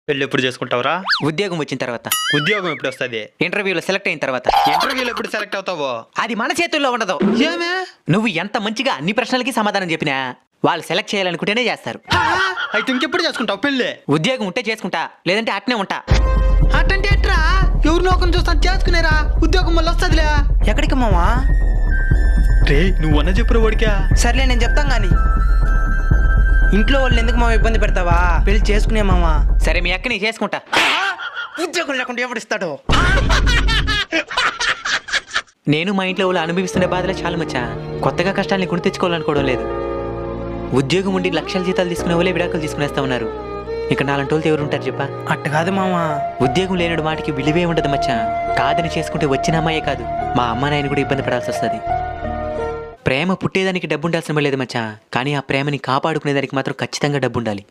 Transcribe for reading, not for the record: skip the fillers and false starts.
పెళ్ళి ఎప్పుడు చేసుకుంటావురా? ఉద్యోగం వచ్చిన తర్వాత, ఉద్యోగం ఎప్పుడు వస్తుంది? ఇంటర్వ్యూలో సెలెక్ట్ అయిన తర్వాత. ఇంటర్వ్యూలో ఎప్పుడు సెలెక్ట్ అవుతావో? అది మన చేతుల్లో ఉండదు. ఏమే? నువ్వు ఎంత మంచిగా అన్ని ప్రశ్నలకి సమాధానం చెప్పినా వాళ్ళు సెలెక్ట్ చేయాలనుకుంటేనే చేస్తారు. అయితే ఇంకెప్పుడు చేసుకుంటావు పెళ్ళి? ఉద్యోగం ఉంటే చేసుకుంటా, లేదంటే అట్నే ఉంటా. అట్టంటే ఎట్రా? ఎవరు నోకం చూస్తాను చేసుకునేరా, ఉద్యోగం వల్ల వస్తుందిలే. ఎక్కడికి మావా? రే నువ్వు అన్న చెప్పురా వాడికా. సర్లే నేను చెప్తాం గాని. ఇంట్లో వాళ్ళు ఎందుకు మామ ఇబ్బంది పెడతావా? పెళ్లి చేసుకునే మావా. సరే మీ అక్కని చేసుకుంటా. ఉద్యోగం లేకుండా ఎవడు ఇస్తాడు? నేను మా ఇంట్లో వాళ్ళు అనుభవిస్తున్న బాధలే చాలా మచ్చా. కొత్తగా కష్టాన్ని కొని తెచ్చుకోవాలనుకోవడం లేదు. ఉద్యోగం ఉండి లక్షల జీతాలు తీసుకునే వాళ్ళే విడాకులు తీసుకునేస్తా ఉన్నారు. ఇక నాలంటి వాళ్ళతో ఎవరు ఉంటారు చెప్పా? అట్ట కాదు మావా. ఉద్యోగం లేనడు వాటికి విలువే ఉండదు మచ్చా. కాదని చేసుకుంటే వచ్చిన అమ్మాయే కాదు, మా అమ్మ నాయన కూడా ఇబ్బంది పడాల్సి వస్తుంది. ప్రేమ పుట్టేదానికి డబ్బు ఉండాల్సిన లేదు మచ్చా, కానీ ఆ ప్రేమని కాపాడుకునేదానికి మాత్రం ఖచ్చితంగా డబ్బు ఉండాలి.